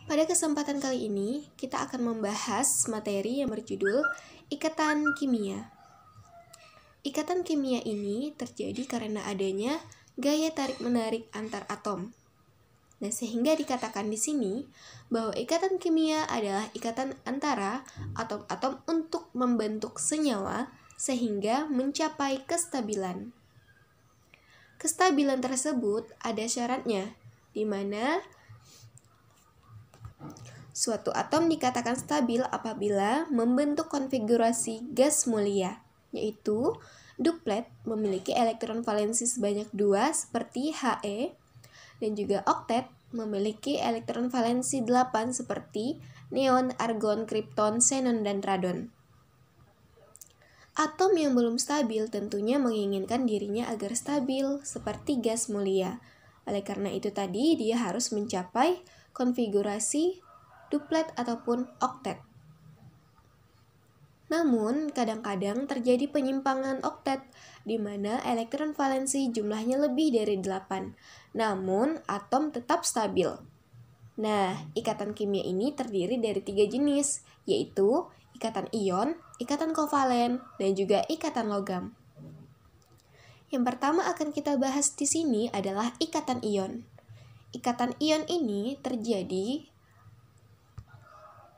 Pada kesempatan kali ini, kita akan membahas materi yang berjudul Ikatan Kimia. Ikatan kimia ini terjadi karena adanya gaya tarik-menarik antar atom. Nah, sehingga dikatakan di sini bahwa ikatan kimia adalah ikatan antara atom-atom untuk membentuk senyawa sehingga mencapai kestabilan. Kestabilan tersebut ada syaratnya, di mana suatu atom dikatakan stabil apabila membentuk konfigurasi gas mulia, yaitu duplet memiliki elektron valensi sebanyak 2 seperti He, dan juga oktet memiliki elektron valensi 8 seperti neon, argon, kripton, xenon, dan radon. Atom yang belum stabil tentunya menginginkan dirinya agar stabil seperti gas mulia. Oleh karena itu tadi dia harus mencapai konfigurasi duplet ataupun oktet. Namun, kadang-kadang terjadi penyimpangan oktet, di mana elektron valensi jumlahnya lebih dari 8, namun atom tetap stabil. Nah, ikatan kimia ini terdiri dari 3 jenis, yaitu ikatan ion, ikatan kovalen, dan juga ikatan logam. Yang pertama akan kita bahas di sini adalah ikatan ion. Ikatan ion ini terjadi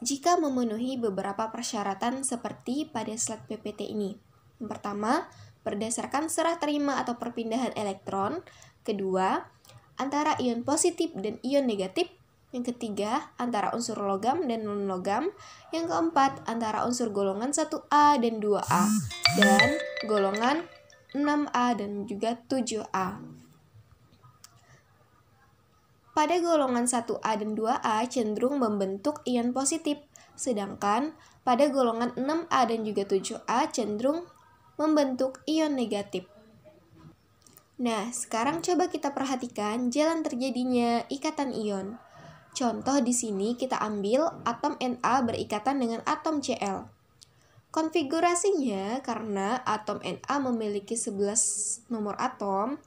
jika memenuhi beberapa persyaratan seperti pada slide PPT ini. Yang pertama, berdasarkan serah terima atau perpindahan elektron. Kedua, antara ion positif dan ion negatif. Yang ketiga, antara unsur logam dan non-logam. Yang keempat, antara unsur golongan 1A dan 2A. Dan golongan 6A dan juga 7A. Pada golongan 1A dan 2A cenderung membentuk ion positif, sedangkan pada golongan 6A dan juga 7A cenderung membentuk ion negatif. Nah, sekarang coba kita perhatikan jalan terjadinya ikatan ion. Contoh di sini kita ambil atom Na berikatan dengan atom Cl. Konfigurasinya karena atom Na memiliki 11 nomor atom,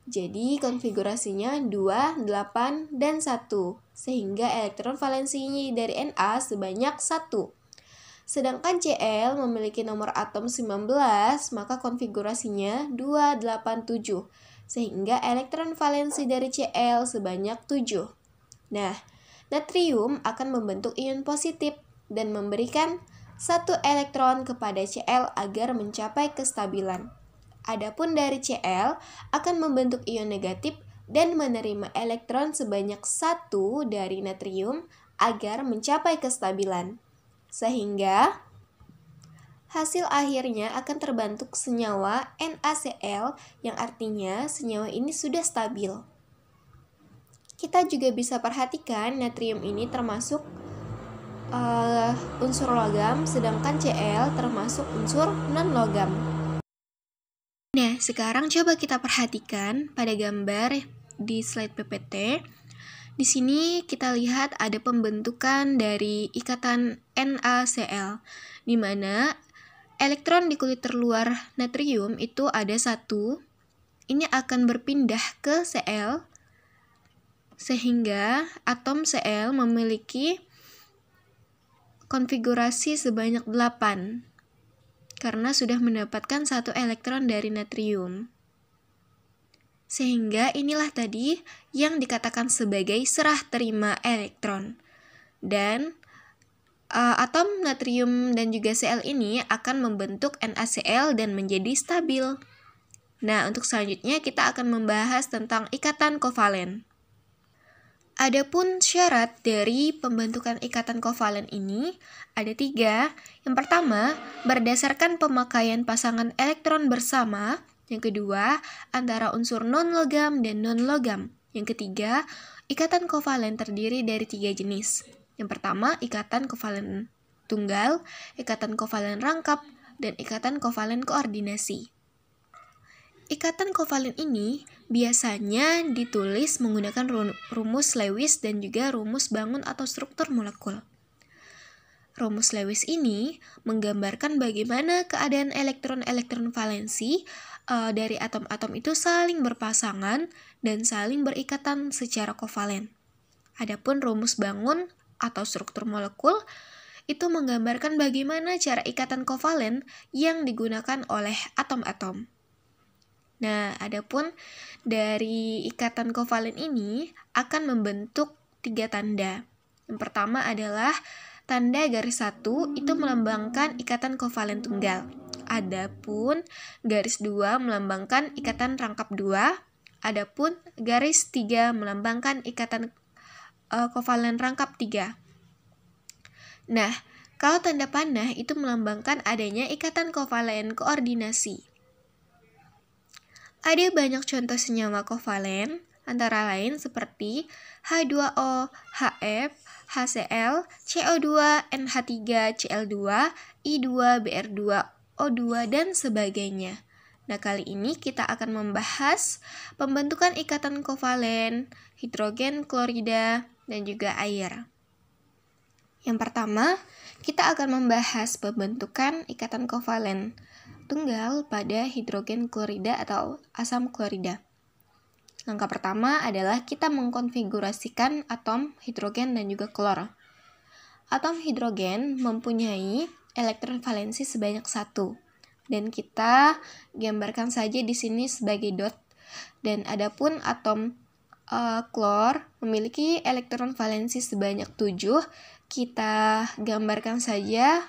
jadi konfigurasinya 2, 8, dan 1, sehingga elektron valensinya dari Na sebanyak 1. Sedangkan Cl memiliki nomor atom 19, maka konfigurasinya 2, 8, 7, sehingga elektron valensi dari Cl sebanyak 7. Nah, natrium akan membentuk ion positif dan memberikan 1 elektron kepada Cl agar mencapai kestabilan. Adapun dari Cl akan membentuk ion negatif dan menerima elektron sebanyak 1 dari natrium agar mencapai kestabilan. Sehingga hasil akhirnya akan terbentuk senyawa NaCl yang artinya senyawa ini sudah stabil. Kita juga bisa perhatikan natrium ini termasuk unsur logam, sedangkan Cl termasuk unsur non-logam. Nah, sekarang coba kita perhatikan pada gambar di slide PPT. Di sini kita lihat ada pembentukan dari ikatan NaCl, di mana elektron di kulit terluar natrium itu ada 1. Ini akan berpindah ke Cl, sehingga atom Cl memiliki konfigurasi sebanyak 8. Karena sudah mendapatkan 1 elektron dari natrium. Sehingga inilah tadi yang dikatakan sebagai serah terima elektron. Dan atom natrium dan juga Cl ini akan membentuk NaCl dan menjadi stabil. Nah, untuk selanjutnya kita akan membahas tentang ikatan kovalen. Adapun syarat dari pembentukan ikatan kovalen ini ada 3. Yang pertama, berdasarkan pemakaian pasangan elektron bersama. Yang kedua, antara unsur non-logam dan non-logam. Yang ketiga, ikatan kovalen terdiri dari 3 jenis. Yang pertama, ikatan kovalen tunggal, ikatan kovalen rangkap, dan ikatan kovalen koordinasi. Ikatan kovalen ini biasanya ditulis menggunakan rumus Lewis dan juga rumus bangun atau struktur molekul. Rumus Lewis ini menggambarkan bagaimana keadaan elektron-elektron valensi dari atom-atom itu saling berpasangan dan saling berikatan secara kovalen. Adapun rumus bangun atau struktur molekul itu menggambarkan bagaimana cara ikatan kovalen yang digunakan oleh atom-atom. Nah, adapun dari ikatan kovalen ini akan membentuk 3 tanda. Yang pertama adalah tanda garis 1 itu melambangkan ikatan kovalen tunggal. Adapun garis 2 melambangkan ikatan rangkap 2. Adapun garis 3 melambangkan ikatan kovalen rangkap 3. Nah, kalau tanda panah itu melambangkan adanya ikatan kovalen koordinasi. Ada banyak contoh senyawa kovalen, antara lain seperti H2O, HF, HCl, CO2, NH3, Cl2, I2, Br2, O2, dan sebagainya. Nah, kali ini kita akan membahas pembentukan ikatan kovalen, hidrogen klorida, dan juga air. Yang pertama, kita akan membahas pembentukan ikatan kovalen tunggal pada hidrogen klorida atau asam klorida. Langkah pertama adalah kita mengkonfigurasikan atom hidrogen dan juga klor. Atom hidrogen mempunyai elektron valensi sebanyak 1, dan kita gambarkan saja di sini sebagai dot. Dan adapun atom klor memiliki elektron valensi sebanyak 7, kita gambarkan saja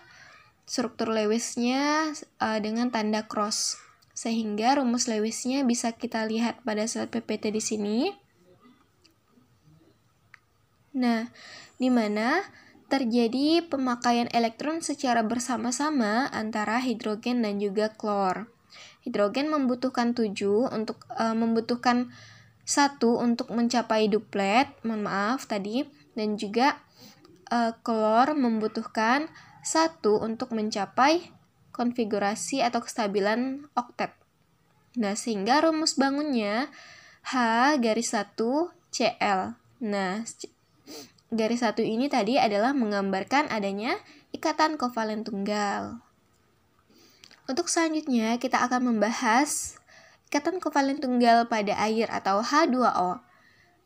struktur Lewisnya dengan tanda cross, sehingga rumus Lewisnya bisa kita lihat pada slide PPT di sini. Nah, di mana terjadi pemakaian elektron secara bersama-sama antara hidrogen dan juga klor. Hidrogen membutuhkan 7 untuk membutuhkan 1 untuk mencapai duplet, dan juga klor membutuhkan 1 untuk mencapai konfigurasi atau kestabilan oktet. Nah, sehingga rumus bangunnya H garis 1 Cl. Nah, garis 1 ini tadi adalah menggambarkan adanya ikatan kovalen tunggal. Untuk selanjutnya, kita akan membahas ikatan kovalen tunggal pada air atau H2O.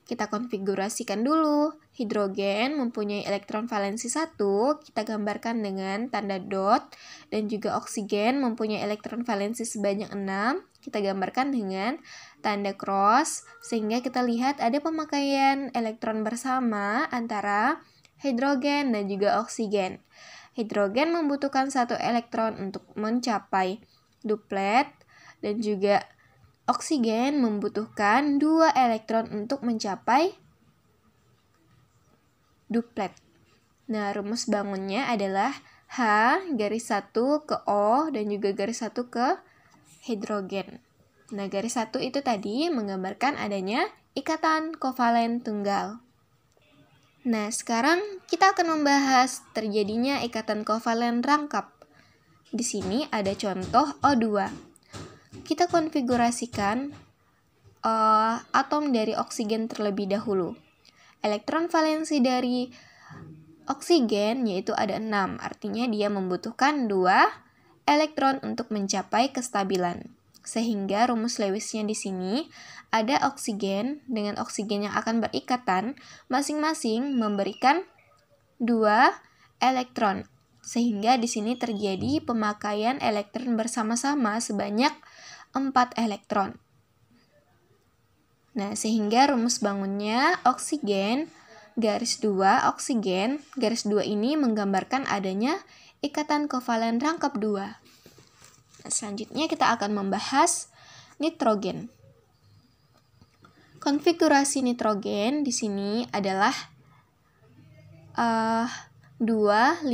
Kita konfigurasikan dulu. Hidrogen mempunyai elektron valensi 1, kita gambarkan dengan tanda dot, dan juga oksigen mempunyai elektron valensi sebanyak 6, kita gambarkan dengan tanda cross, sehingga kita lihat ada pemakaian elektron bersama antara hidrogen dan juga oksigen. Hidrogen membutuhkan 1 elektron untuk mencapai duplet, dan juga oksigen membutuhkan 2 elektron untuk mencapai duplet. Nah, rumus bangunnya adalah H garis 1 ke O dan juga garis 1 ke hidrogen. Nah, garis 1 itu tadi menggambarkan adanya ikatan kovalen tunggal. Nah, sekarang kita akan membahas terjadinya ikatan kovalen rangkap. Di sini ada contoh O2. Kita konfigurasikan atom dari oksigen terlebih dahulu. Elektron valensi dari oksigen yaitu ada 6, artinya dia membutuhkan 2 elektron untuk mencapai kestabilan. Sehingga rumus Lewisnya di sini ada oksigen dengan oksigen yang akan berikatan, masing-masing memberikan 2 elektron. Sehingga di sini terjadi pemakaian elektron bersama-sama sebanyak 4 elektron. Nah, sehingga rumus bangunnya oksigen garis 2 oksigen garis 2 ini menggambarkan adanya ikatan kovalen rangkap 2. Nah, selanjutnya kita akan membahas nitrogen. Konfigurasi nitrogen di sini adalah 2, 5,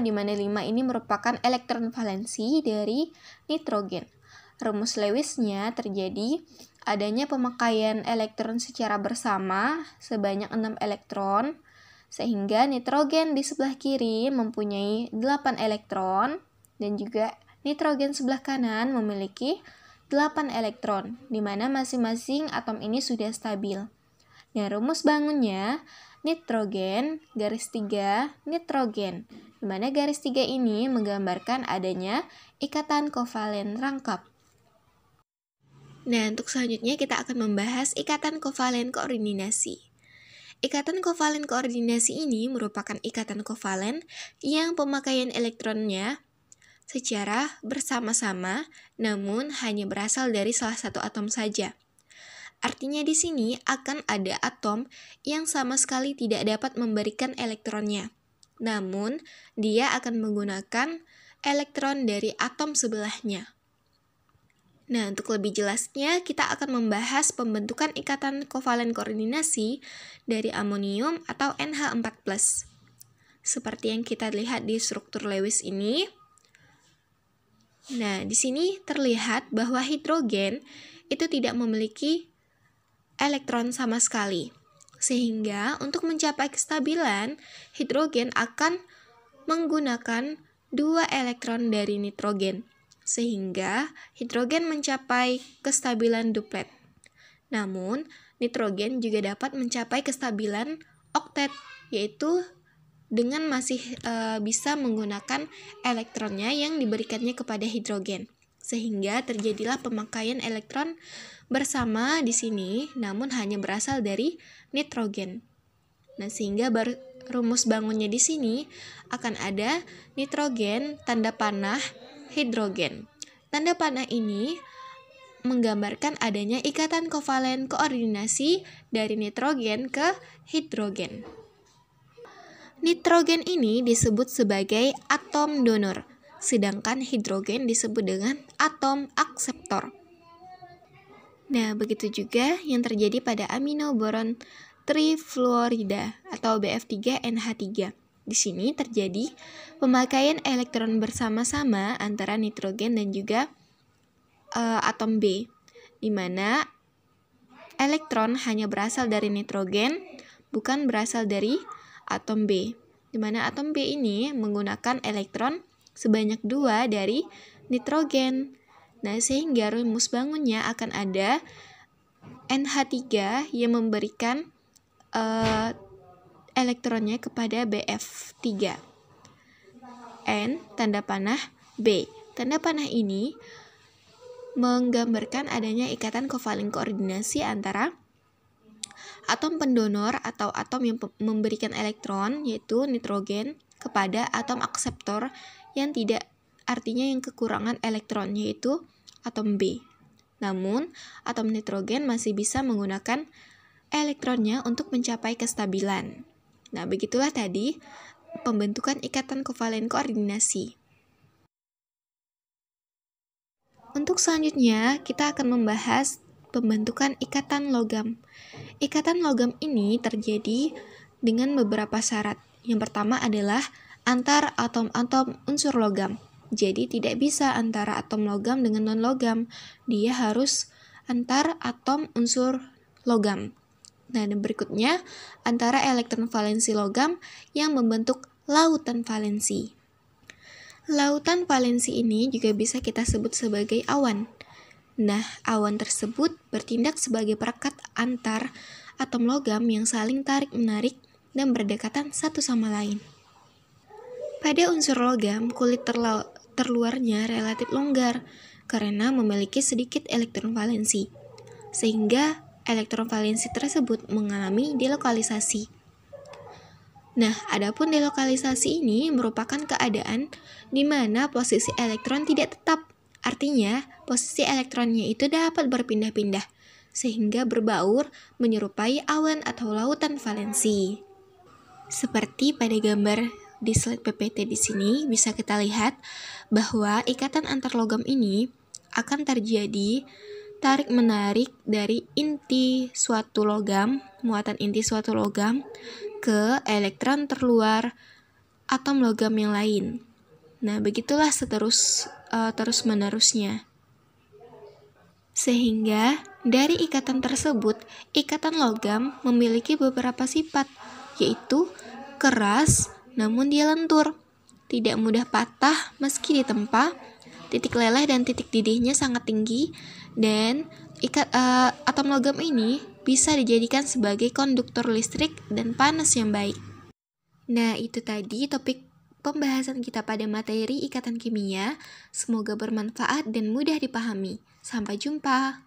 di mana 5 ini merupakan elektron valensi dari nitrogen. Rumus Lewisnya terjadi adanya pemakaian elektron secara bersama sebanyak 6 elektron, sehingga nitrogen di sebelah kiri mempunyai 8 elektron, dan juga nitrogen sebelah kanan memiliki 8 elektron, di mana masing-masing atom ini sudah stabil. Nah, rumus bangunnya nitrogen garis 3 nitrogen, di mana garis 3 ini menggambarkan adanya ikatan kovalen rangkap. Nah, untuk selanjutnya kita akan membahas ikatan kovalen koordinasi. Ikatan kovalen koordinasi ini merupakan ikatan kovalen yang pemakaian elektronnya secara bersama-sama, namun hanya berasal dari salah satu atom saja. Artinya di sini akan ada atom yang sama sekali tidak dapat memberikan elektronnya. Namun, dia akan menggunakan elektron dari atom sebelahnya. Nah, untuk lebih jelasnya, kita akan membahas pembentukan ikatan kovalen koordinasi dari amonium atau NH4+. Seperti yang kita lihat di struktur Lewis ini. Nah, di sini terlihat bahwa hidrogen itu tidak memiliki elektron sama sekali. Sehingga untuk mencapai kestabilan, hidrogen akan menggunakan 2 elektron dari nitrogen. Sehingga hidrogen mencapai kestabilan duplet. Namun, nitrogen juga dapat mencapai kestabilan oktet, yaitu dengan masih bisa menggunakan elektronnya yang diberikannya kepada hidrogen. Sehingga terjadilah pemakaian elektron bersama di sini, namun hanya berasal dari nitrogen. Nah, sehingga rumus bangunnya di sini akan ada nitrogen tanda panah hidrogen. Tanda panah ini menggambarkan adanya ikatan kovalen koordinasi dari nitrogen ke hidrogen. Nitrogen ini disebut sebagai atom donor, sedangkan hidrogen disebut dengan atom akseptor. Nah, begitu juga yang terjadi pada amino boron trifluorida atau BF3NH3. Di sini terjadi pemakaian elektron bersama-sama antara nitrogen dan juga atom B, di mana elektron hanya berasal dari nitrogen, bukan berasal dari atom B, di mana atom B ini menggunakan elektron sebanyak 2 dari nitrogen. Nah, sehingga rumus bangunnya akan ada NH3 yang memberikan elektronnya kepada BF3. N tanda panah B. Tanda panah ini menggambarkan adanya ikatan kovalen koordinasi antara atom pendonor atau atom yang memberikan elektron, yaitu nitrogen, kepada atom akseptor yang tidak, artinya yang kekurangan elektron, yaitu atom B. Namun, atom nitrogen masih bisa menggunakan elektronnya untuk mencapai kestabilan. Nah, begitulah tadi pembentukan ikatan kovalen koordinasi. Untuk selanjutnya, kita akan membahas pembentukan ikatan logam. Ikatan logam ini terjadi dengan beberapa syarat. Yang pertama adalah antar atom-atom unsur logam. Jadi tidak bisa antara atom logam dengan non-logam. Dia harus antar atom unsur logam. Nah, dan berikutnya antara elektron valensi logam yang membentuk lautan valensi. Lautan valensi ini juga bisa kita sebut sebagai awan. Nah, awan tersebut bertindak sebagai perekat antar atom logam yang saling tarik-menarik dan berdekatan satu sama lain. Pada unsur logam, kulit terluarnya relatif longgar karena memiliki sedikit elektron valensi, sehingga elektron valensi tersebut mengalami delokalisasi. Nah, adapun delokalisasi ini merupakan keadaan di mana posisi elektron tidak tetap. Artinya, posisi elektronnya itu dapat berpindah-pindah, sehingga berbaur menyerupai awan atau lautan valensi. Seperti pada gambar di slide PPT di sini, bisa kita lihat bahwa ikatan antar logam ini akan terjadi tarik-menarik dari inti suatu logam, muatan inti suatu logam, ke elektron terluar atom logam yang lain. Nah, begitulah terus-menerusnya. Sehingga dari ikatan tersebut, ikatan logam memiliki beberapa sifat, yaitu keras namun dia lentur, tidak mudah patah meski ditempa, titik leleh dan titik didihnya sangat tinggi, dan atom logam ini bisa dijadikan sebagai konduktor listrik dan panas yang baik. Nah, itu tadi topik pembahasan kita pada materi ikatan kimia. Semoga bermanfaat dan mudah dipahami. Sampai jumpa.